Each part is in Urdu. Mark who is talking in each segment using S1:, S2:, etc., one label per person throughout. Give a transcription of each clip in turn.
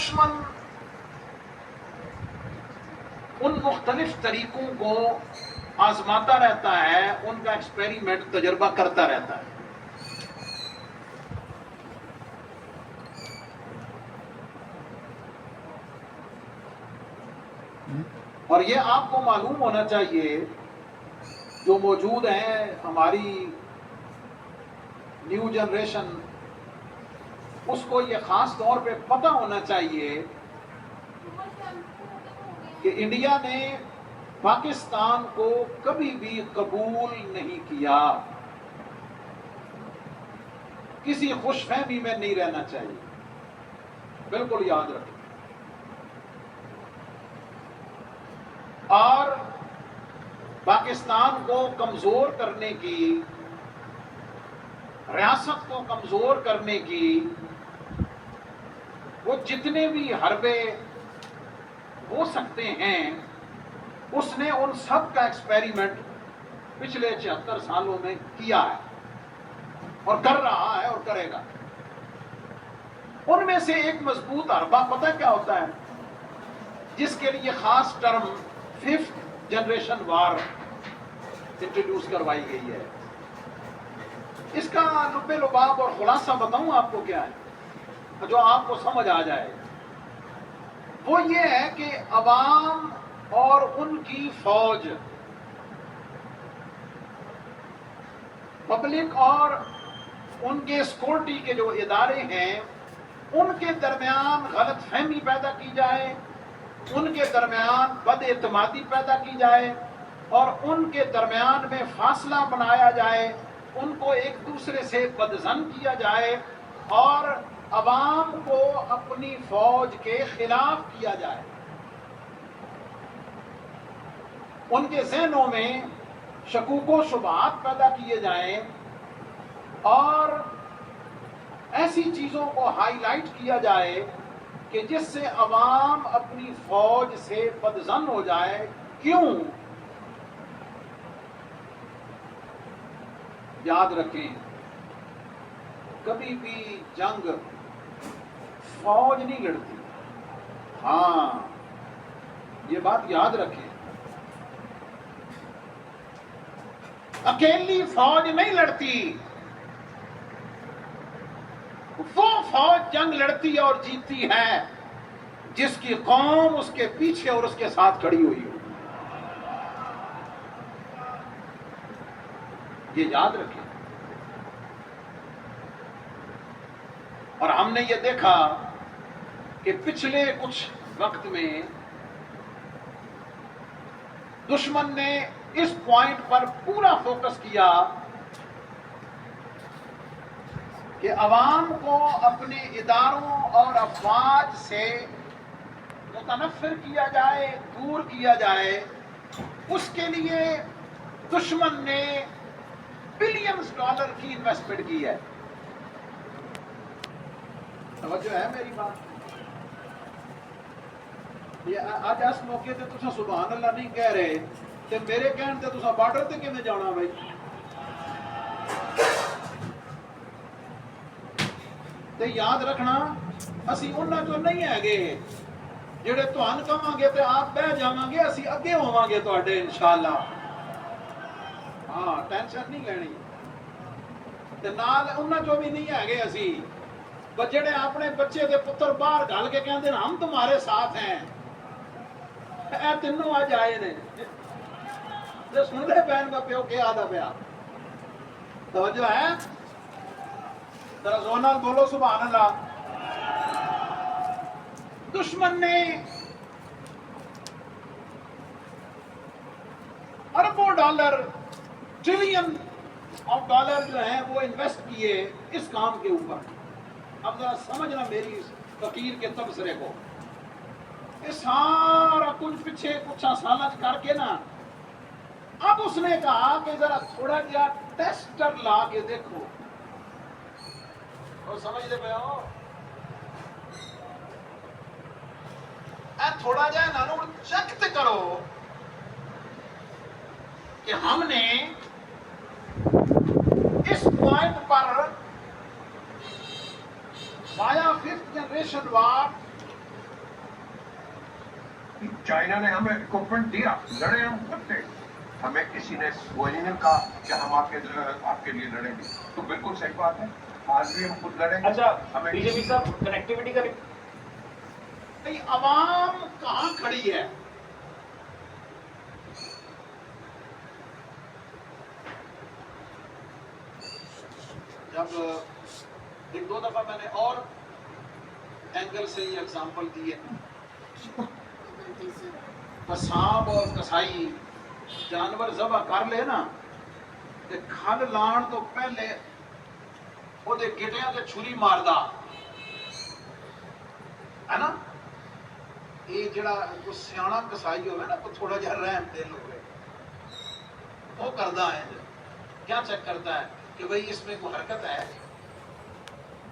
S1: دشمن ان مختلف طریقوں کو آزماتا رہتا ہے، ان کا ایکسپیریمنٹ تجربہ کرتا رہتا ہے. اور یہ آپ کو معلوم ہونا چاہیے، جو موجود ہیں ہماری نیو جنریشن، اس کو یہ خاص طور پہ پتہ ہونا چاہیے کہ انڈیا نے پاکستان کو کبھی بھی قبول نہیں کیا. کسی خوش فہمی میں نہیں رہنا چاہیے، بالکل یاد رکھیں. اور پاکستان کو کمزور کرنے کی، ریاست کو کمزور کرنے کی وہ جتنے بھی حربے ہو سکتے ہیں، اس نے ان سب کا ایکسپیریمنٹ پچھلے 76 سالوں میں کیا ہے اور کر رہا ہے اور کرے گا. ان میں سے ایک مضبوط حربہ پتہ کیا ہوتا ہے، جس کے لیے خاص ٹرم 5th جنریشن وار انٹروڈیوس کروائی گئی ہے. اس کا لب لباب اور خلاصہ بتاؤں آپ کو کیا ہے، جو آپ کو سمجھ آ جائے. وہ یہ ہے کہ عوام اور ان کی فوج، پبلک اور ان کے سیکورٹی کے جو ادارے ہیں، ان کے درمیان غلط فہمی پیدا کی جائے، ان کے درمیان بد اعتمادی پیدا کی جائے، اور ان کے درمیان میں فاصلہ بنایا جائے، ان کو ایک دوسرے سے بدظن کیا جائے، اور عوام کو اپنی فوج کے خلاف کیا جائے. ان کے ذہنوں میں شکوک و شبہات پیدا کیے جائیں، اور ایسی چیزوں کو ہائی لائٹ کیا جائے کہ جس سے عوام اپنی فوج سے بدظن ہو جائے. کیوں؟ یاد رکھیں، کبھی بھی جنگ فوج نہیں لڑتی. ہاں، یہ بات یاد رکھیں، اکیلی فوج نہیں لڑتی. وہ فوج جنگ لڑتی اور جیتتی ہے جس کی قوم اس کے پیچھے اور اس کے ساتھ کھڑی ہوئی ہو. یہ یاد رکھیں. اور ہم نے یہ دیکھا کہ پچھلے کچھ وقت میں دشمن نے اس پوائنٹ پر پورا فوکس کیا کہ عوام کو اپنے اداروں اور افواج سے متنفر کیا جائے، دور کیا جائے. اس کے لیے دشمن نے بلینز ڈالر کی انویسٹمنٹ کی ہے. توجہ ہے میری بات؟ یہ آج اس موقع تے تساں سبحان اللہ نہیں کہہ رہے تے میرے کہن تے تساں بارڈر تے کیویں جانا بھائی؟ تے یاد رکھنا، اسی انہاں چوں نہیں ہیگے جڑے تہن کہاں گے تے آپ بہ جاواں گے، اسی اگے ہوواں گے تہاڈے انشاءاللہ. ہاں، ٹینشن نہیں لینی. تے نال انہاں چوں بھی نہیں ہیگے اسی جڑے اپنے بچے دے پتر باہر گل کے کہندے ہیں ہم تمہارے ساتھ ہیں. اے تینوں اج آئے نے تے سن لے بہن کا پیو کیا آدا پیا. توجہ ہے؟ ذرا زور نال بولو سبحان اللہ. دشمن نے اربوں ڈالر، ٹریلین آف ڈالر جو ہیں وہ انویسٹ کیے اس کام کے اوپر. اب ذرا سمجھنا میری اس فقیر کے تبصرے کو. یہ سارا کچھ پیچھے کچھ سالہ کر کے نا، اب اس نے کہا کہ ذرا تھوڑا جہا ٹیسٹر لا کے دیکھو. اور سمجھتے پہ ہو؟ اے تھوڑا جہا انہوں چیک تے کرو کہ ہم نے اس پوائنٹ پر وایا 5th جنریشن وار
S2: چائنا نے ہمیں اکوپمنٹ دیا, لڑے ہم خود تھے. ہمیں کسی نے کوئی نہیں کہا کہ ہم آپ کے لیے لڑیں گے. تو بالکل صحیح بات ہے, آج بھی ہم خود لڑیں گے.
S3: اچھا
S2: ہمیں
S3: بی جے پی صاحب کنیکٹیوٹی کا
S1: نہیں, عوام کہاں کھڑی ہے؟ جب ایک دو دفعہ میں نے اور اینگل سے یہ ایگزامپل دی ہے, قصاب اور کسائی جانور ذبح کر لے نا تے کھل لان تو پہلے وہ دے گٹیاں تے چھری ماردا ہے نا. یہ جڑا کوئی سیاح کسائی ہوئے نا, کوئی تھوڑا جہا رحم دل ہوئے, وہ کردا ہے. کیا چیک کرتا ہے کہ بھئی اس میں کوئی حرکت ہے,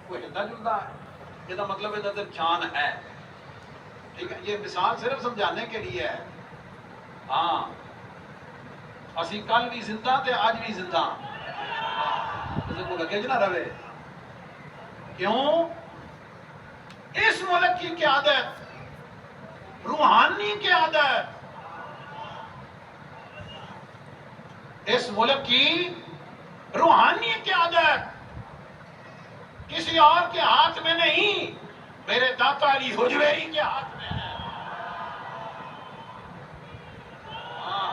S1: کوئی ہلدا جلدا ہے, یہ مطلب ہے اندر جان ہے. ٹھیک ہے, یہ مثال صرف سمجھانے کے لیے ہے. ہاں اسی کل بھی زندہ تے آج بھی زندہ, اسے کو لگے نہ رہے. کیوں؟ اس ملک کی قیادت, روحانی قیادت, اس ملک کی روحانی قیادت کسی اور کے ہاتھ میں نہیں, میرے داتا علی حجویری کے ہاتھ میں ہے. ہاں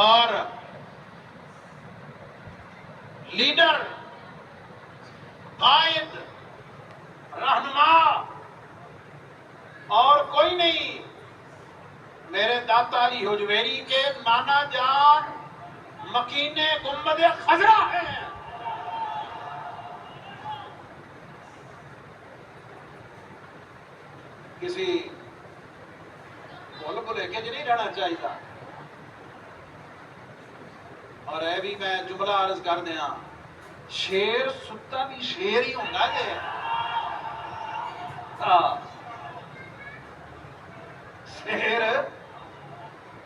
S1: اور لیڈر, قائد, رہنما اور کوئی نہیں, میرے داتا علی حجویری کے نانا جان مکین گنبد خضرا ہیں. کسی بول کو لے کے نہیں رہنا چاہیے. اور اے بھی میں جملہ عرض کر دیا, شیر ستا بھی شیر ہی ہوگا جی. شیر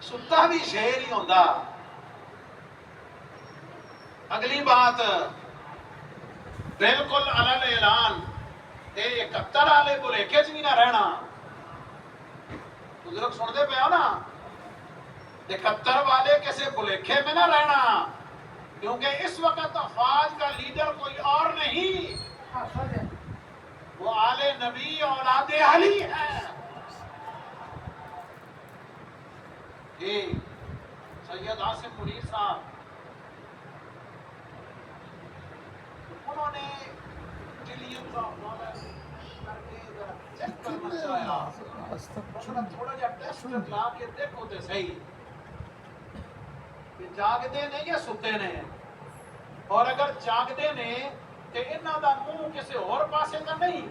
S1: ستا بھی شیر ہی ہوگا. اگلی بات, بالکل علل اعلان 71 والے بھلیکے چ بھی نہ رہنا. بزرگ سنتے پہ ہو نا, 71 والے کسی بھلیکے میں نہ رہنا, کیونکہ اس وقت افواج کا لیڈر کوئی اور نہیں, وہ آل نبی اولاد علی ہے. جی سید عاصم منیر صاحب, انہوں نے ٹریلینز آف ڈالر کر کے چیک کرنا چاہیا, تھوڑا جا ٹیسٹ لا کے دیکھو تے صحیح کہ جاگتے نے یا ستے نے, اور اگر جاگتے نے تو انہاں دا منہ کسی اور پاسے کا نہیں.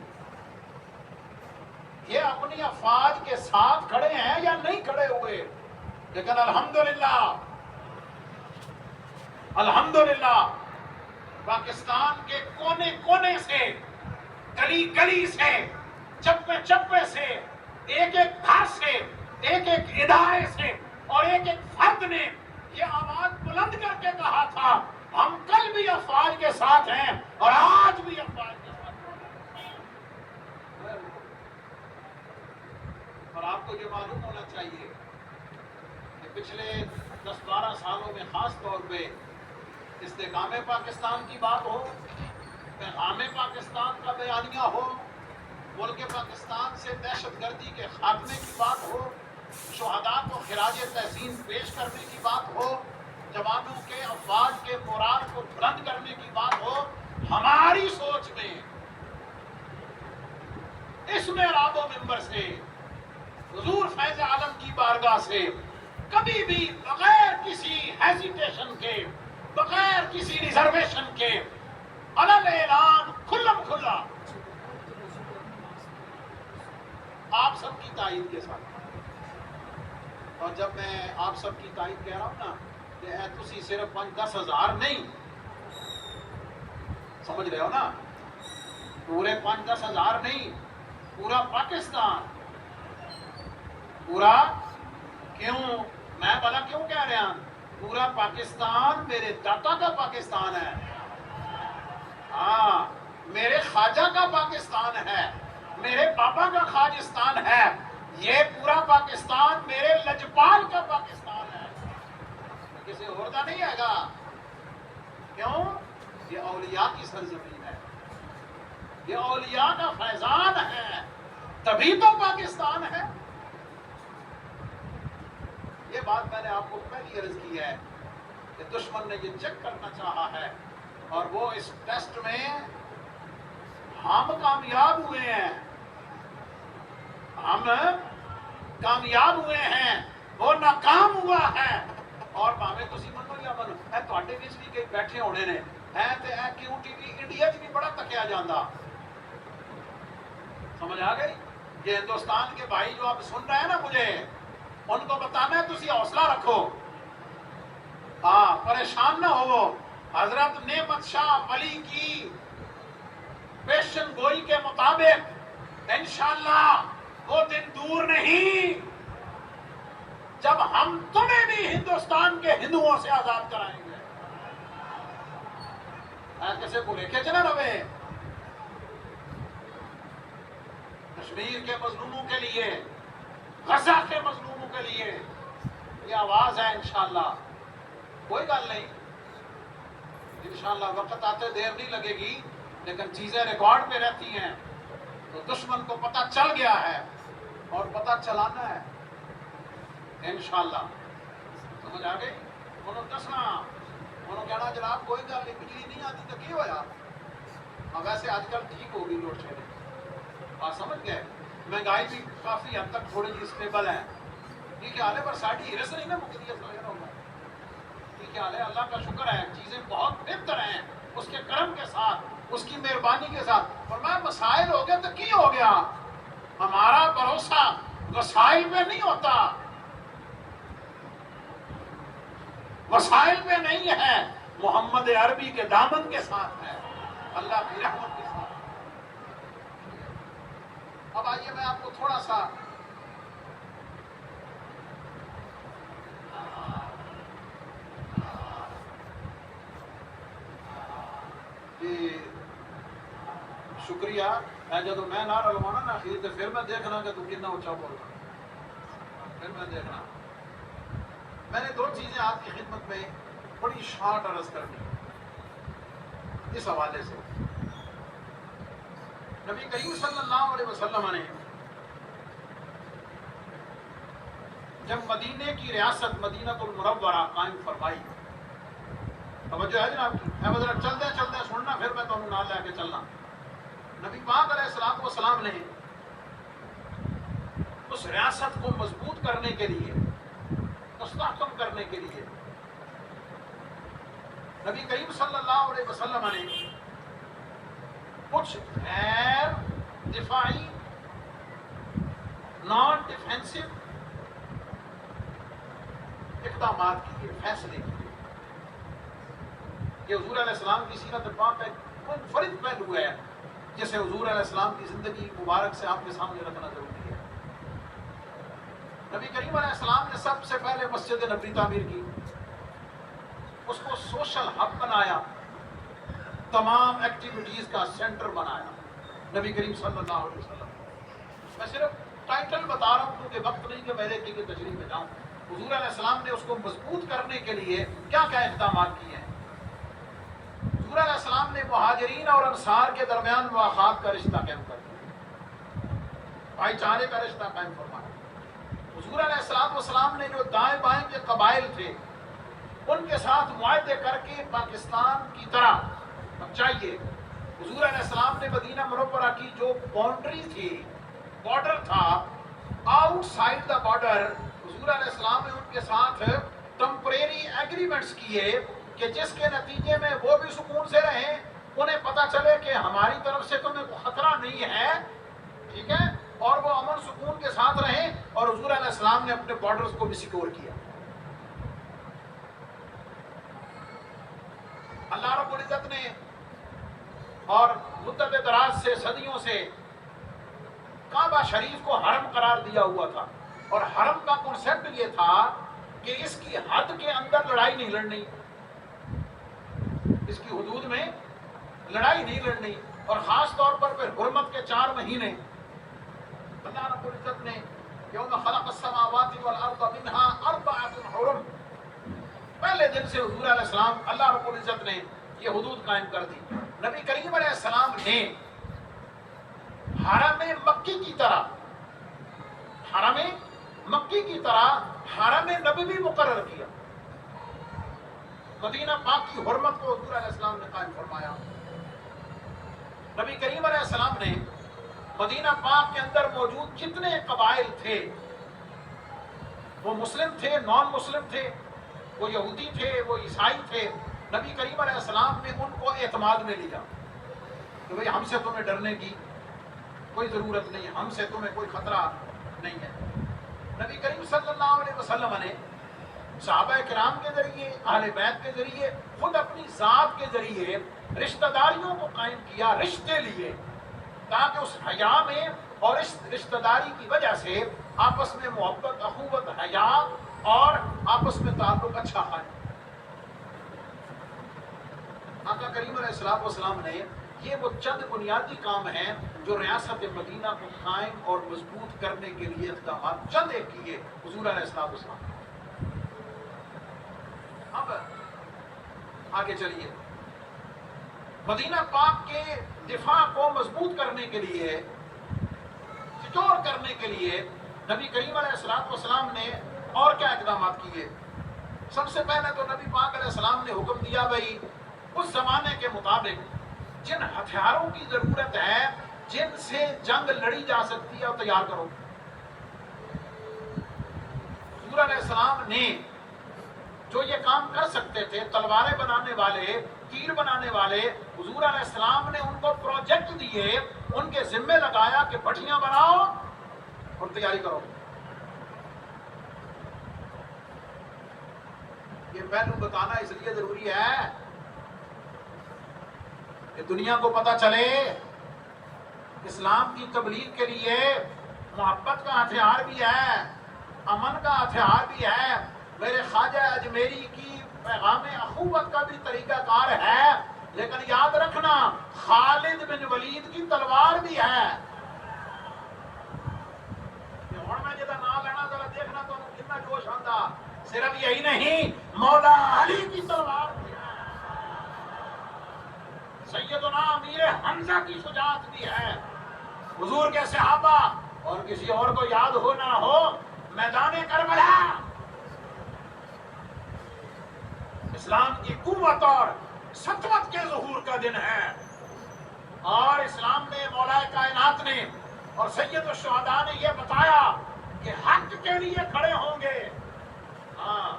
S1: یہ اپنی افواج کے ساتھ کھڑے ہیں یا نہیں کھڑے ہوئے, لیکن الحمدللہ الحمدللہ پاکستان کے کونے کونے سے, گلی گلی سے, چپے چپے سے, ایک ایک گھر سے, ایک ایک ادارے سے اور ایک ایک فرد نے یہ آواز بلند کر کے کہا تھا, ہم کل بھی افواج کے ساتھ ہیں اور آج بھی افواج کے ساتھ ہیں. اور آپ کو یہ معلوم ہونا چاہیے کہ پچھلے 10-12 سالوں میں خاص طور پہ استحکام پاکستان کی بات ہو, پیغام پاکستان کا بیانیہ ہو, ملک پاکستان سے دہشت گردی کے خاتمے کی بات ہو, شہداء کو خراج تحسین پیش کرنے کی بات ہو, جوانوں کے افواج کے مورال کو بلند کرنے کی بات ہو, ہماری سوچ میں اس محراب و منبر سے, حضور فیض عالم کی بارگاہ سے کبھی بھی بغیر کسی ہیزیٹیشن کے, بغیر کسی ریزرویشن کے, علل اعلان کھلم کھلا آپ سب کی تائید کے ساتھ. اور جب میں آپ سب کی تائید کہہ رہا ہوں نا, کہ اے تسی صرف 5-10 ہزار نہیں, سمجھ رہے ہو نا, پورے 5-10 ہزار نہیں, پورا پاکستان پورا کیوں؟ میں بھلا کیوں کہہ رہا ہوں؟ پورا پاکستان میرے داتا کا پاکستان ہے، ہاں میرے خواجہ کا پاکستان ہے، میرے پاپا کا خواجستان ہے، یہ پورا پاکستان میرے لجپال کا پاکستان ہے، کسی اور کا نہیں ہے گا۔ کیوں؟ یہ اولیاء کی سرزمین ہے، یہ اولیاء کا فیضان ہے، تبھی تو پاکستان ہے۔ یہ بات میں نے آپ کو پہلی عرض کی ہے کہ دشمن نے یہ چیک کرنا چاہا ہے، اور وہ اس ٹیسٹ میں ہم کامیاب ہوئے ہیں، ہم کامیاب ہوئے ہیں، وہ ناکام ہوا ہے۔ اور بھاویں تسی منو یا منو، اے تواڈے وچ بھی کئی بیٹھے ہونے نے ہے تے اے کیوں ٹی وی انڈیا وچ بھی بڑا تکیا جاندا، سمجھ آ گئی؟ یہ ہندوستان کے بھائی جو اب سن رہے ہیں نا مجھے، ان کو بتانا ہے تسی حوصلہ رکھو، ہاں پریشان نہ ہو۔ حضرت نعمت شاہ ولی کی پیشن گوئی کے مطابق انشاءاللہ وہ دن دور نہیں جب ہم تمہیں بھی ہندوستان کے ہندوؤں سے آزاد کرائیں گے۔ کیسے کو لے کے چلا روے؟ کشمیر کے مظلوموں کے لیے، غزہ کے مظلوموں کے لیے یہ آواز ہے انشاءاللہ۔ کوئی گل نہیں، انشاءاللہ وقت آتے دیر نہیں لگے گی، لیکن چیزیں ریکارڈ پہ رہتی ہیں، تو دشمن کو پتہ چل گیا ہے اور پتہ چلانا ہے انشاءاللہ۔ سمجھ آ گئی؟ انہوں دسنا، انہوں کہنا جناب کوئی گل نہیں، بجلی نہیں آتی تو کیا ہوا؟ اور ویسے آج کل ٹھیک ہوگی لوڈ شیڈنگ، آپ سمجھ گئے؟ مہنگائی بھی کافی حد تک تھوڑی جی اسٹیبل ہے، ٹھیک ہے؟ پر ساڑھی ہرس نہیں نا مکتی ہے، ٹھیک ہے؟ اللہ کا شکر ہے، چیزیں بہت بہتر ہیں اس کے کرم کے ساتھ، اس کی مہربانی کے ساتھ۔ فرمایا مسائل ہو گئے تو کی ہو گیا؟ ہمارا بھروسہ وسائل پہ نہیں ہوتا، وسائل پہ نہیں ہے، محمد عربی کے دامن کے ساتھ ہے، اللہ کی رحمت کے ساتھ۔ اب آئیے میں آپ کو تھوڑا سا شکریہ ہے، جب میں نہ رلوانا نا اخیر تو پھر میں دیکھنا کہ تم کتنا اونچا بول رہا، پھر میں دیکھنا۔ میں نے دو چیزیں آپ کی خدمت میں بڑی شارٹ عرض کرنی اس حوالے سے۔ نبی کریم صلی اللہ علیہ وسلم نے جب مدینے کی ریاست مدینہ المنورہ قائم فرمائی، توجہ ہے جناب کی، میں ذرا چلتے چلتے سننا، پھر میں تمہیں نال لے کے چلنا۔ نبی پاک علیہ الصلوۃ والسلام نے اس ریاست کو مضبوط کرنے کے لیے، مستحکم کرنے کے لیے، نبی کریم صلی اللہ علیہ وسلم نے کچھ غیر دفاعی، نان ڈیفینسو اقدامات کیے، فیصلے کیے۔ یہ حضور علیہ السلام کی سیرت پاک کا ایک منفرد پہلو ہے جسے حضور علیہ السلام کی زندگی مبارک سے آپ کے سامنے رکھنا ضروری ہے۔ نبی کریم علیہ السلام نے سب سے پہلے مسجد نبوی تعمیر کی، اس کو سوشل ہب بنایا، تمام ایکٹیویٹیز کا سینٹر بنایا نبی کریم صلی اللہ علیہ وسلم۔ میں صرف ٹائٹل بتا رہا ہوں کیونکہ وقت نہیں کہ میں ایک ایک تشریح میں جاؤں۔ حضور علیہ السلام نے اس کو مضبوط کرنے کے لیے کیا کیا اقدامات کیے ہیں؟ حضور علیہ السلام نے مہاجرین اور انصار کے درمیان مواخات کا رشتہ قائم کر دیا، بھائی چارے کا رشتہ قائم فرمایا۔ حضور علیہ السلام نے جو دائیں بائیں کے قبائل تھے ان کے ساتھ معاہدے کر کے پاکستان کی طرح، اب چاہیے حضور علیہ السلام نے مدینہ منورہ کی جو باؤنڈری تھی، بارڈر تھا، آؤٹ سائڈ دا بارڈر، حضور علیہ السلام نے ان کے ساتھ ٹمپریری ایگریمنٹس کیے کہ جس کے نتیجے میں وہ بھی سکون سے رہیں، انہیں پتہ چلے کہ ہماری طرف سے تمہیں کوئی خطرہ نہیں ہے، ٹھیک ہے، اور وہ امن سکون کے ساتھ رہیں۔ اور حضور علیہ السلام نے اپنے بارڈرز کو بھی سیکور کیا۔ اللہ رب العزت نے اور مدت دراز سے، صدیوں سے کعبہ شریف کو حرم قرار دیا ہوا تھا، اور حرم کا کنسیپٹ یہ تھا کہ اس کی حد کے اندر لڑائی نہیں لڑنی، اس کی حدود میں لڑائی نہیں لڑنی، اور خاص طور پر پھر حرمت کے 4 مہینے اللہ رب العزت نے یوم خلق السماوات والارض منها 4 حرم، پہلے دن سے حضور علیہ السلام اللہ رب العزت نے یہ حدود قائم کر دی۔ نبی کریم علیہ السلام نے حرم مکی کی طرح حرم نبوی مقرر کیا، مدینہ پاک کی حرمت کو حضور علیہ السلام نے قائم فرمایا۔ نبی کریم علیہ السلام نے مدینہ پاک کے اندر موجود جتنے قبائل تھے، وہ مسلم تھے، نان مسلم تھے، وہ یہودی تھے، وہ عیسائی تھے، نبی کریم علیہ السلام نے ان کو اعتماد میں لیا کہ بھئی ہم سے تمہیں ڈرنے کی کوئی ضرورت نہیں، ہم سے تمہیں کوئی خطرہ نہیں ہے۔ نبی کریم صلی اللہ علیہ وسلم نے صحابہ کرام کے ذریعے، اہل بیت کے ذریعے، خود اپنی ذات کے ذریعے رشتہ داریوں کو قائم کیا، رشتے لیے، تاکہ اس حیا میں اور اس رشتہ داری کی وجہ سے آپس میں محبت، اخوت، حیا اور آپس میں تعلق اچھا قائم۔ آقا کریم علیہ السلام نے یہ وہ چند بنیادی کام ہیں جو ریاست مدینہ کو قائم اور مضبوط کرنے کے لیے اقدامات چند ایک کیے حضور علیہ السلام۔ اب آگے چلیے، مدینہ پاک کے دفاع کو مضبوط کرنے کے لیے، سیکور کرنے کے لیے نبی کریم علیہ السلام نے اور کیا اقدامات کیے؟ سب سے پہلے تو نبی پاک علیہ السلام نے حکم دیا بھائی اس زمانے کے مطابق جن ہتھیاروں کی ضرورت ہے، جن سے جنگ لڑی جا سکتی ہے، وہ تیار کرو۔ حضور علیہ السلام نے جو یہ کام کر سکتے تھے، تلواریں بنانے والے، تیر بنانے والے، حضور علیہ السلام نے ان کو پروجیکٹ دیے، ان کے ذمے لگایا کہ بھٹیاں بناؤ اور تیاری کرو۔ یہ پہلو بتانا اس لیے ضروری ہے کہ دنیا کو پتہ چلے اسلام کی تبلیغ کے لیے محبت کا ہتھیار بھی ہے، امن کا ہتھیار بھی ہے، میرے خواجہ اجمیری کی پیغام اخوت کا بھی طریقہ کار ہے، لیکن یاد رکھنا خالد بن ولید کی تلوار بھی ہے۔ اور میں جدا نام لینا ذرا دیکھنا تو کتنا جوش آتا، صرف یہی نہیں، مولا علی کی تلوار بھی ہے، سیدنا امیر حمزہ کی شجاعت بھی ہے، حضور کے صحابہ، اور کسی اور کو یاد ہو نہ ہو میدان کربلا اسلام کی قوت اور سطوت کے ظہور کا دن ہے، اور اسلام نے، مولا کائنات نے اور سید الشہداء نے یہ بتایا کہ حق کے لیے کھڑے ہوں گے۔ ہاں،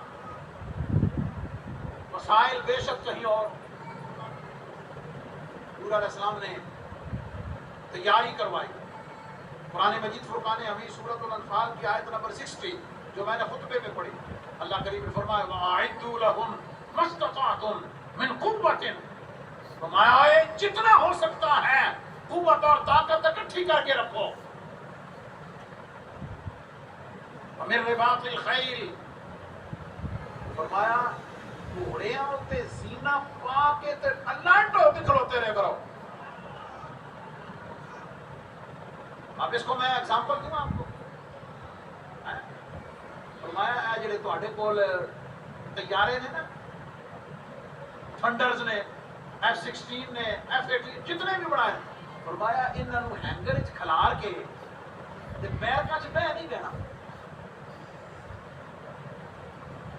S1: وسائل بے شک کہیں اور۔ حضور علیہ السلام نے تیاری کروائی۔ قرآن مجید فرقان حمید سورۃ الانفال کی آیت نمبر 60 جو میں نے خطبے میں پڑھی، اللہ کریم نے فرمایا وَأَعِدُّوا لَهُمْ مَا اسْتَطَعْتُم مِّن قُوَّةٍ، فرمایا جتنا ہو سکتا ہے قوت اور طاقت اکٹھی کر کے رکھو۔ وَمِن رِّبَاطِ الْخَيْلِ، فرمایا گھوڑیاں تے زینہ پا کے تے اللہ ٹو کے کھلوتے رہے کرو۔ اب اس کو میں ایگزامپل دوں آپ کو، فرمایا اے جڑے تواڈے کول طیارے نے نا، تھنڈرز نے، F-16 نے، F-18 جتنے بھی بنائے، فرمایا انہاں نوں ہینگر وچ کھلار کے تے پیر کچ بہ نہیں دینا،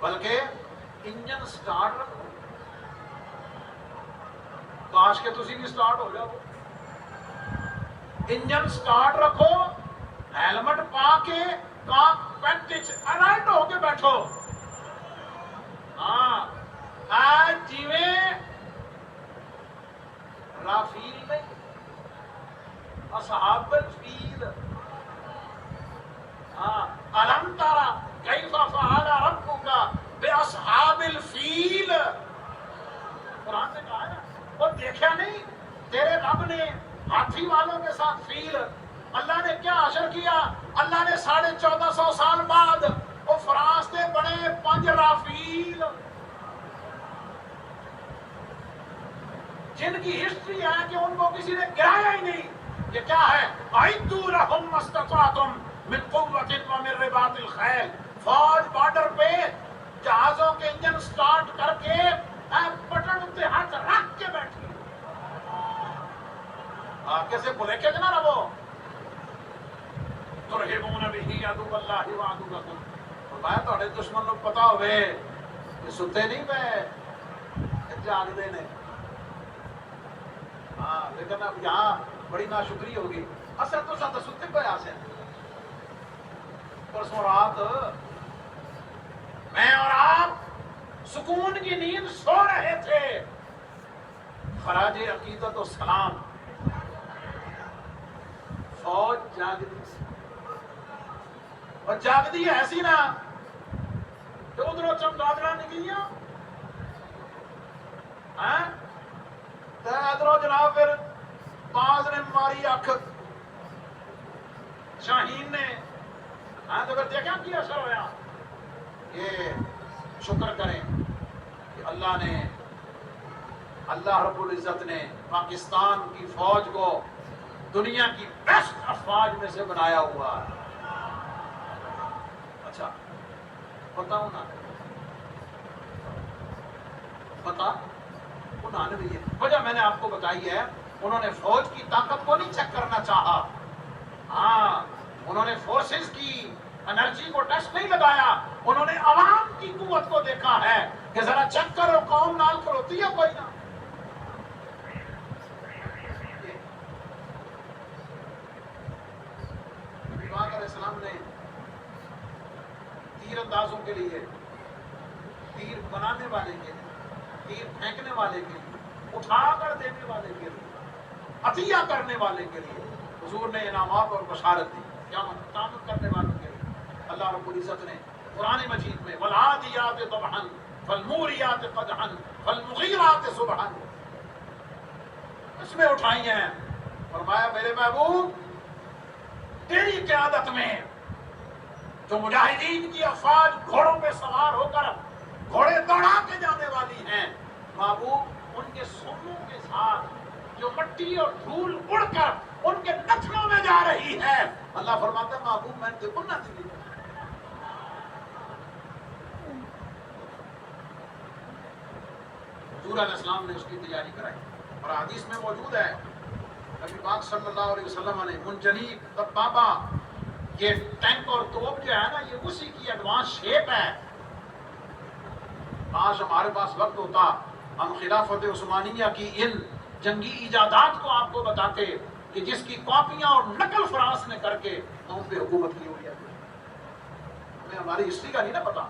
S1: بلکہ انجن سٹارٹ رکھو، کاش کہ تسی بھی سٹارٹ ہو جاؤ۔ انجن سٹارٹ رکھو، ہیلمٹ پا کے کاک پینٹ الرٹ ہو کے بیٹھو۔ ہاں، آج جیویں رافیل نہیں، اصحاب الفیل، ہاں، الم ترى کیف فعل ربک باصحاب الفیل، قرآن نے کہا ہے نا، وہ دیکھا نہیں تیرے رب نے ہاتھی والوں کے ساتھ فیل، اللہ نے کیا حشر کیا؟ اللہ نے 1450 سال بعد وہ فرانس سے بڑے 5 رافیل جن کی ہسٹری ہے کہ ان کو کسی نے گرایا ہی نہیں. یہ کیا ہے؟ اعدوا لهم ما استطعتم من قوة ومن رباط الخیل. فوج بارڈر پہ جہازوں کے انجن سٹارٹ کر کے بٹن اتنے ہاتھ رکھ کے بیٹھی. آپ کیسے بولے کہ جنا رہو ترہبون به عدو اللہ وعدوکم. فرمایا تھوڑے دشمن کو پتا ہوئے کہ ستے نہیں پہ جاگ دے نے. ہاں لیکن اب یہاں بڑی ناشکری ہوگی. اصل تو ساتھ ستے پہ آسے پرسوں رات میں اور آپ سکون کی نیند سو رہے تھے. خراج عقیدت و سلام فوج جاگ دی اور جاگ دی ایسی نا کہ ادھروں چمگادڑا نکلیاں ادھروں جناب پھر باز نے ماری اکھ شاہین نے. تو پھر دیکھا کیا اثر ہوا. یہ شکر کریں کہ اللہ رب العزت نے پاکستان کی فوج کو دنیا کی بیسٹ افواج میں سے بنایا ہوا ہے. اچھا بتاؤں نا پتا انہوں نے بھی یہ وجہ میں نے آپ کو بتائی ہے. انہوں نے فوج کی طاقت کو نہیں چیک کرنا چاہا. ہاں انہوں نے فورسز کی انرجی کو ٹیسٹ نہیں لگایا. انہوں نے عوام کی قوت کو دیکھا ہے کہ ذرا چیک کرو قوم نال کھلوتی ہے کوئی نہ. نبی پاک علیہ السلام نے تیر اندازوں کے لیے, تیر بنانے والے کے لیے, تیر پھینکنے والے کے لیے, اٹھا کر دینے والے کے لیے, عطیہ کرنے والے کے لیے حضور نے انعامات اور بشارت دی. قیامت قیامت کرنے والوں کے لیے اللہ رب العزت نے قرآن مجید میں والعادیات ضبحا فالموریات قدحا فالمغیرات صبحا اس میں اٹھائی ہیں. فرمایا میرے محبوب تیری قیادت میں جو مجاہدین کی افواج گھوڑوں پہ سوار ہو کر گھوڑے دوڑا کے جانے والی ہیں, محبوب ان کے سونوں کے ساتھ جو مٹی اور دھول اڑ کر ان کے نتنوں میں جا رہی ہے, اللہ فرماتا ہے محبوب میں نے نہ دی. حضور علیہ السلام نے اس کی تیاری کرائی اور حدیث میں موجود ہے نبی پاک صلی اللہ علیہ وسلم نے منجنیق دبابہ یہ ٹینک اور توپ جو ہے نا یہ اسی کی ایڈوانس شیپ ہے. آج ہمارے پاس وقت ہوتا ہم خلافت عثمانیہ کی ان جنگی ایجادات کو آپ کو بتاتے کہ جس کی کاپیاں اور نقل فرانس نے کر کے ہم پہ حکومت کی ہوئی ہے. ہمیں ہماری ہسٹری کا نہیں نا پتا.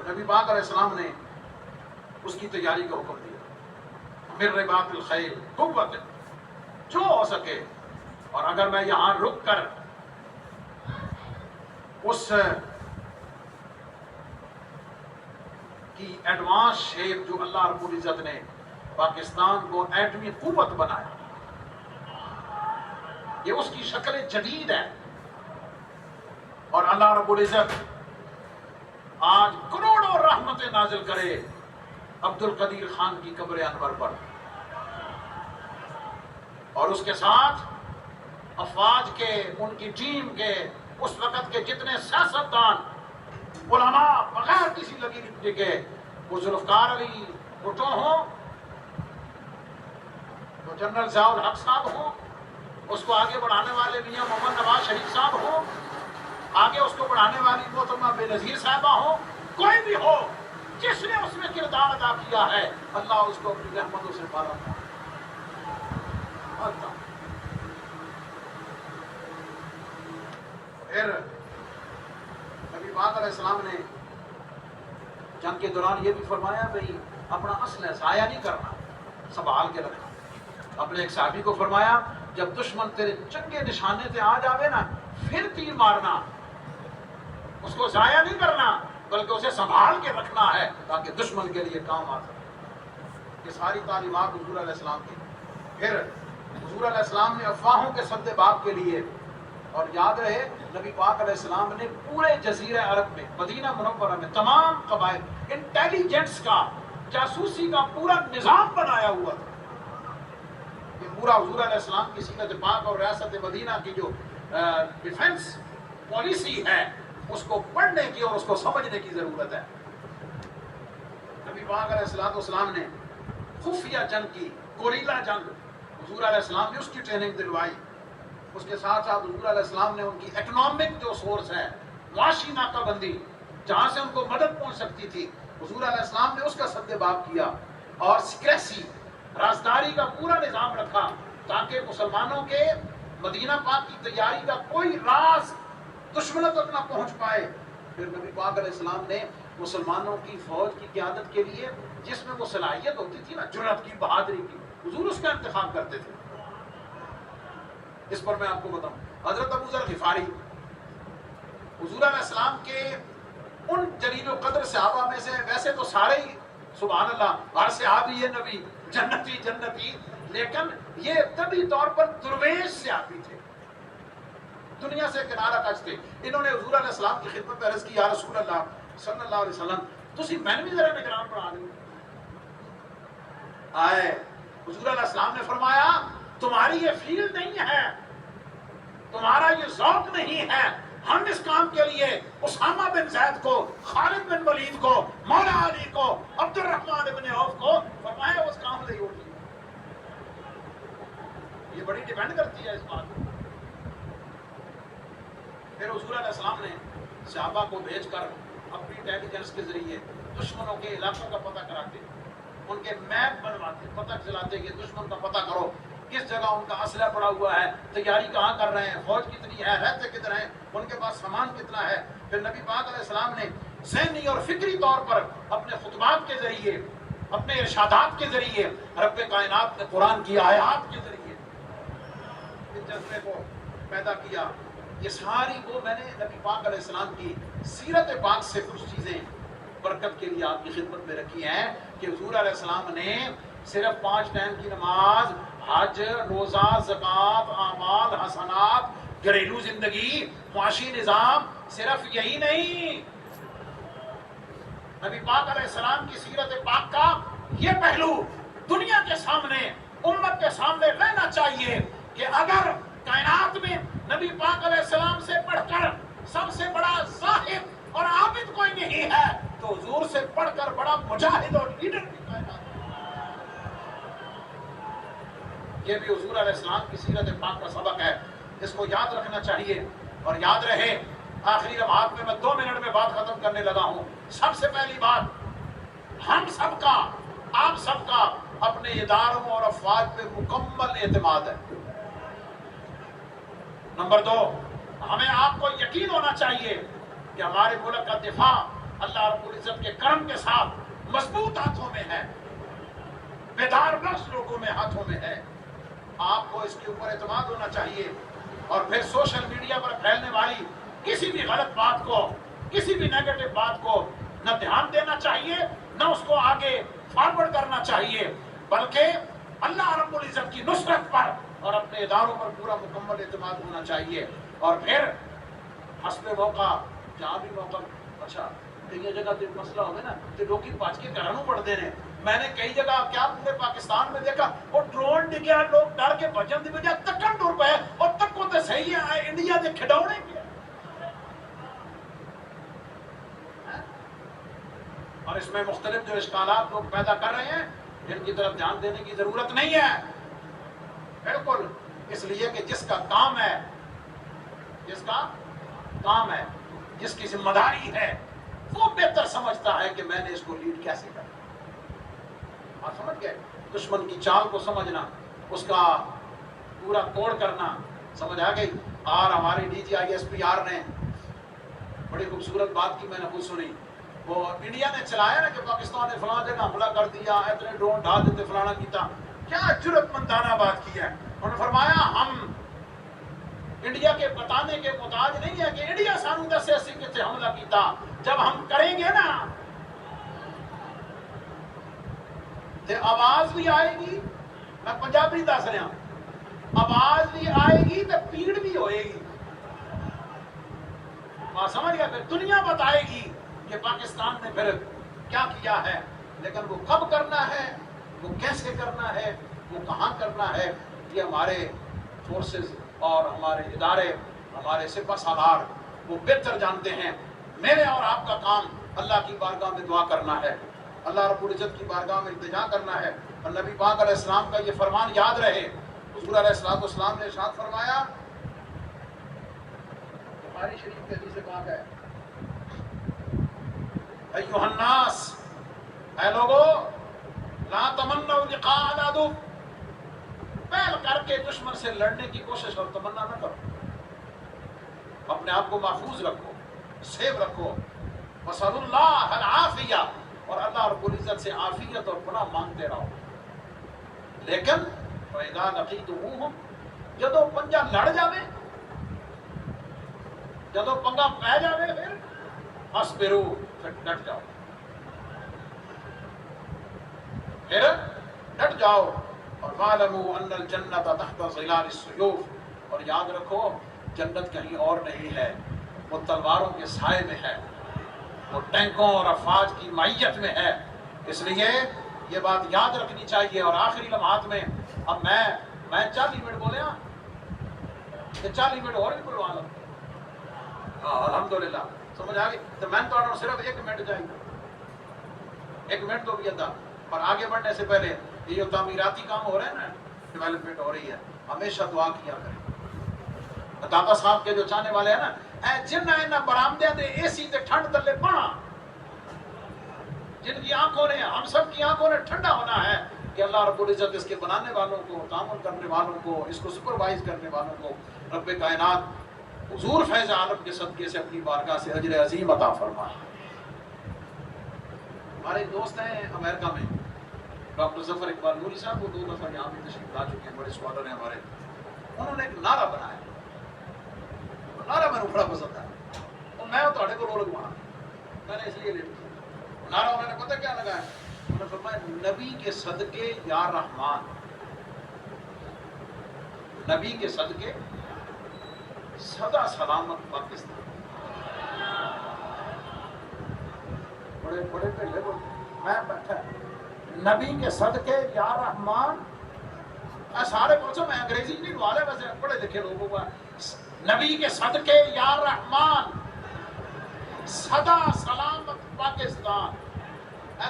S1: نبی پاک علیہ السلام نے اس کی تیاری کا حکم دیا. من رباط الخیل قوت جو ہو سکے. اور اگر میں یہاں رک کر اس کی ایڈوانس شیپ جو اللہ رب العزت نے پاکستان کو ایٹمی قوت بنایا, یہ اس کی شکل جدید ہے. اور اللہ رب العزت آج کروڑوں رحمتیں نازل کرے عبد القدیر خان کی قبر انور پر, اور اس کے ساتھ افواج کے ان کی ٹیم کے اس وقت کے جتنے سیاستدان علماء بغیر کسی لگی لپٹی کے, وہ ذوالفقار علی بھٹو ہوں, وہ جنرل ضیاء الحق صاحب ہوں, اس کو آگے بڑھانے والے میاں محمد نواز شریف صاحب ہوں, آگے اس کو بڑھانے والی محترمہ بے نظیر صاحبہ ہوں, کوئی بھی ہو جس نے اس میں کردار ادا کیا ہے اللہ اس کو اپنی رحمتوں سے پالا. پھر نبی پاک علیہ السلام نے جنگ کے دوران یہ بھی فرمایا بھئی اپنا اسلحہ ضائع نہیں کرنا, سنبھال کے رکھنا. اپنے ایک صحابی کو فرمایا جب دشمن تیرے چنگے نشانے سے آ جاوے نا پھر تیر مارنا, اس کو ضائع نہیں کرنا بلکہ اسے سنبھال کے رکھنا ہے تاکہ دشمن کے لیے کام آ سکے. یہ ساری تعلیمات حضور علیہ السلام کی. پھر حضور علیہ السلام نے افواہوں کے سد باب کے لیے، اور یاد رہے نبی پاک علیہ السلام نے پورے جزیرہ عرب میں، مدینہ منورہ میں تمام قبائل، انٹیلیجنس کا، جاسوسی کا پورا نظام بنایا ہوا تھا۔ یہ پورا حضور علیہ السلام کی سیرت پاک اور ریاست مدینہ کی جو ڈیفنس پالیسی ہے، اس کو پڑھنے کی اور اس کو سمجھنے کی ضرورت ہے۔ نبی پاک علیہ السلام نے خفیہ جنگ کی، گوریلا جنگ، حضور علیہ السلام نے اس کی ٹریننگ دلوائی۔ اس کے ساتھ ساتھ حضور علیہ السلام نے ان کی اکنامک جو سورس ہے، معاشی ناکہ بندی، جہاں سے ان کو مدد پہنچ سکتی تھی، حضور علیہ السلام نے اس کا سد باب کیا، اور سیکریسی، رازداری کا پورا نظام رکھا تاکہ مسلمانوں کے مدینہ پاک کی تیاری کا کوئی راز دشمنوں تک نہ پہنچ پائے۔ پھر نبی پاک علیہ السلام نے مسلمانوں کی فوج کی قیادت کے لیے جس میں وہ صلاحیت ہوتی تھی نا، جرأت کی، بہادری کی، حضور اس کا انتخاب کرتے تھے۔ اس پر میں آپ کو بتاؤں، حضرت ابو ذر غفاری حضور علیہ السلام کے ان جلیل القدر صحابہ میں سے، ویسے تو سارے ہی سبحان اللہ ہر صحابی یہ نبی جنتی جنتی، لیکن یہ طبی طور پر درویش صحابی تھے، دنیا سے کنارہ کش تھے۔ انہوں نے حضور علیہ السلام کی خدمت میں عرض کی، یا رسول اللہ صلی اللہ علیہ وسلم تسی میں بھی ذرا نگران بنا دیں۔ آئے حضور علیہ السلام نے فرمایا تمہاری یہ فیلڈ نہیں ہے، تمہارا یہ ذوق نہیں ہے، ہم اس کام کے لیے اسامہ بن زید کو، خالد بن ولید کو، مولا علی کو، عبد الرحمن بن عوف کو فرمایا اس کام لے اٹھیے۔ یہ بڑی ڈیپینڈ کرتی ہے اس بات پر۔ پھر حضور علیہ السلام نے صحابہ کو بھیج کر اپنی انٹیلیجنس کے ذریعے دشمنوں کے علاقوں کا پتہ کراتے، ان کے میپ بنواتے، پتہ چلاتے کہ دشمن کا پتہ کرو، کس جگہ ان کا اسلحہ پڑا ہوا ہے، تیاری کہاں کر رہے ہیں، فوج کتنی ہے، رہتے کدھر ہیں، ان کے پاس سامان کتنا ہے۔ پھر نبی پاک علیہ السلام نے ذہنی اور فکری طور پر اپنے خطبات کے ذریعے، اپنے ارشادات کے ذریعے، رب کائنات نے قرآن کی آیات کے ذریعے اس جذبے کو پیدا کیا۔ یہ ساری وہ میں نے نبی پاک علیہ السلام کی سیرت پاک سے کچھ چیزیں برکت کے لیے آپ کی خدمت میں رکھی ہیں کہ حضور علیہ السلام نے صرف 5 ٹائم کی نماز، حج، روزہ، زکوٰۃ، اعمال، حسنات، گھریلو زندگی، معاشی نظام، صرف یہی نہیں، نبی پاک علیہ السلام کی سیرت پاک کا یہ پہلو دنیا کے سامنے، امت کے سامنے رہنا چاہیے کہ اگر کائنات میں نبی پاک علیہ السلام سے پڑھ کر سب سے بڑا زاہد اور عابد کوئی نہیں ہے تو حضور سے پڑھ کر بڑا مجاہد اور لیڈر بھی کائنات۔ یہ بھی حضور علیہ السلام کی سیرت پاک کا سبق ہے، اس کو یاد رکھنا چاہیے۔ اور یاد رہے، آخری لمحات میں 2 منٹ میں بات ختم کرنے لگا ہوں۔ سب سے پہلی بات، ہم سب کا، آپ سب کا اپنے اداروں اور افواج پہ مکمل اعتماد ہے۔ نمبر 2، ہمیں آپ کو یقین ہونا چاہیے کہ ہمارے ملک کا دفاع اللہ رب العزت کے کرم کے ساتھ مضبوط ہاتھوں میں ہے، بیدار بخش لوگوں میں ہاتھوں میں ہے۔ آپ کو اس کے اوپر اعتماد ہونا چاہیے۔ اور پھر سوشل میڈیا پر پھیلنے والی کسی بھی غلط بات کو، کسی بھی نیگیٹو بات کو نہ دھیان دینا چاہیے، نہ اس کو آگے فارورڈ کرنا چاہیے، بلکہ اللہ رب العزت کی نصرت پر اور اپنے اداروں پر پورا مکمل اعتماد ہونا چاہیے۔ اور پھر حسب موقع، جہاں بھی موقع، اچھا کئی جگہ تو مسئلہ ہوگا نا کہ لوگ پاچ کے گھروں پڑھتے ہیں۔ میں نے کئی جگہ کیا پورے پاکستان میں دیکھا، وہ ڈرون ڈگیا، لوگ ڈر کے بجن دی بجائے تکن ٹر پے اور تکو تے صحیح ہے انڈیا دے کھڈونے کے۔ اور اس میں مختلف جو اشکالات لوگ پیدا کر رہے ہیں، ان کی طرف دھیان دینے کی ضرورت نہیں ہے، بالکل، اس لیے کہ جس کا کام ہے، جس کا کام ہے، جس کی ذمہ داری ہے، وہ بہتر سمجھتا ہے کہ میں نے اس کو لیڈ کیسے کرنا۔ آپ سمجھ گئے؟ دشمن کی چال کو سمجھنا، اس کا پورا کوڑ کرنا، سمجھ آ گئی؟ اور ہمارے D G I S P R نے بڑی خوبصورت بات کی، میں نے خود سنی۔ وہ انڈیا نے چلایا نا کہ پاکستان نے فلاں جگہ حملہ کر دیا، اتنے ڈرون ڈال دیتے، فلانا کیتا، کیا جرأت مندانہ بات کی ہے۔ انہوں نے فرمایا ہم انڈیا کے بتانے کے محتاج نہیں ہے کہ انڈیا سانو دسے اسی کتے حملہ کیتا، جب ہم کریں گے نا تے آواز بھی آئے گی۔ میں پنجابی دس رہا، آواز بھی آئے گی تو پیڑ بھی ہوئے گی. وہاں سمجھ گیا. پھر دنیا بتائے گی کہ پاکستان نے پھر کیا کیا ہے، لیکن وہ کب کرنا ہے، وہ کیسے کرنا ہے، وہ کہاں کرنا ہے، یہ ہمارے فورسز اور ہمارے ادارے، ہمارے سپہ سالار وہ بہتر جانتے ہیں. میرے اور آپ کا کام اللہ کی بارگاہ میں دعا کرنا ہے، اللہ رب العزت کی بارگاہ میں التجا کرنا ہے. اور نبی پاک علیہ السلام کا یہ فرمان یاد رہے. حضور علیہ السلام نے ارشاد فرمایا، بخاری شریف کے حدیث پاک ہے، ایھا الناس، اے لوگو، لا تمنوا لقاء العدو، پہل کر کے دشمن سے لڑنے کی کوشش اور تمنا نہ کرو. اپنے آپ کو محفوظ رکھو، سیف رکھو. وصلی اللہ العافیہ، اور اللہ رب العزت سے عافیت اور پناہ مانگتے رہو. لیکن فَإِذَا لَقِيتُمُوهُمْ، جدو پنجا لڑ جاوے، جدو پنگا پہ جاوے، پھر فَاصْبِرُوا، پھر ڈٹ جاؤ، پھر ڈٹ جاؤ. اور وَاعْلَمُوا أَنَّ الْجَنَّةَ تَحْتَ ظِلَالِ السُّيُوفِ، اور یاد رکھو جنت کہیں اور نہیں ہے، وہ تلواروں کے سائے میں ہے، وہ ٹینکوں اور افواج کی معیت میں ہے. اس لیے یہ بات یاد رکھنی چاہیے. اور آخری لمحات میں اب میں 40 منٹ بولے ہاں، کہ 40 منٹ اور بھی بلوا لوں. ہاں الحمدللہ سمجھ آ گئی. تو میں تو صرف 1 منٹ چاہیے، 1 منٹ تو بھی ادا. اور آگے بڑھنے سے پہلے یہ جو تعمیراتی کام ہو رہے ہیں نا، ڈیولپمنٹ ہو رہی ہے، ہمیشہ دعا کیا کریں. داتا صاحب کے جو چاہنے والے ہیں نا، اے جن اینا برآمدے دے اے سی تے ٹھنڈ تلے پڑا، جن کی آنکھوں نے، ہم سب کی آنکھوں نے ٹھنڈا ہونا ہے کہ اللہ رب العزت اس کے بنانے والوں کو، تعامل کرنے والوں کو، اس کو سپروائز کرنے والوں کو رب کائنات حضور فیض عالم کے صدقے سے اپنی بارگاہ سے اجر عظیم عطا فرمائے. ہمارے ایک دوست ہیں امریکہ میں، ڈاکٹر ظفر اقبال نوری صاحب، وہ 2 دفعہ یہاں بھی تشریف لا چکے ہیں، بڑے اسکالر ہیں ہمارے. انہوں نے ایک نعرہ بنایا، نعرہ میں نے بڑا پسند آیا، اور میں تھوڑے کو رول لگوانا، میں نے اس لیے لے لیا. نعرہ انہوں نے پتہ کیا لگایا؟ انہوں نے فرمایا، نبی کے صدقے یا رحمان، نبی کے صدقے سدا سلامت پاکستان. بڑے بڑے پہلے بولتے، میں بیٹھا نبی کے صدقے یا رحمان. سارے پوچھو، میں انگریزی نہیں والے، ویسے پڑھے لکھے لوگوں کا. نبی کے صدقے یا رحمان، سدا سلامت پاکستان.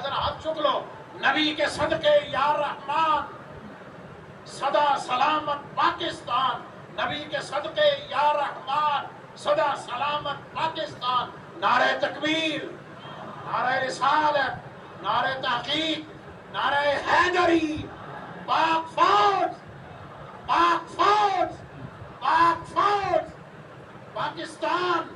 S1: ذرا ہاتھ چک لو، نبی کے صدقے یا رحمان، سدا سلامت پاکستان. نبی کے صدقے یا رحمان، سدا سلامت پاکستان. نعرہ تکبیر، نعرہ رسالت، نعرہ تحقیق، نعرہ حیدری. پاک فوج، پاک فوج، پاک فوج، پاکستان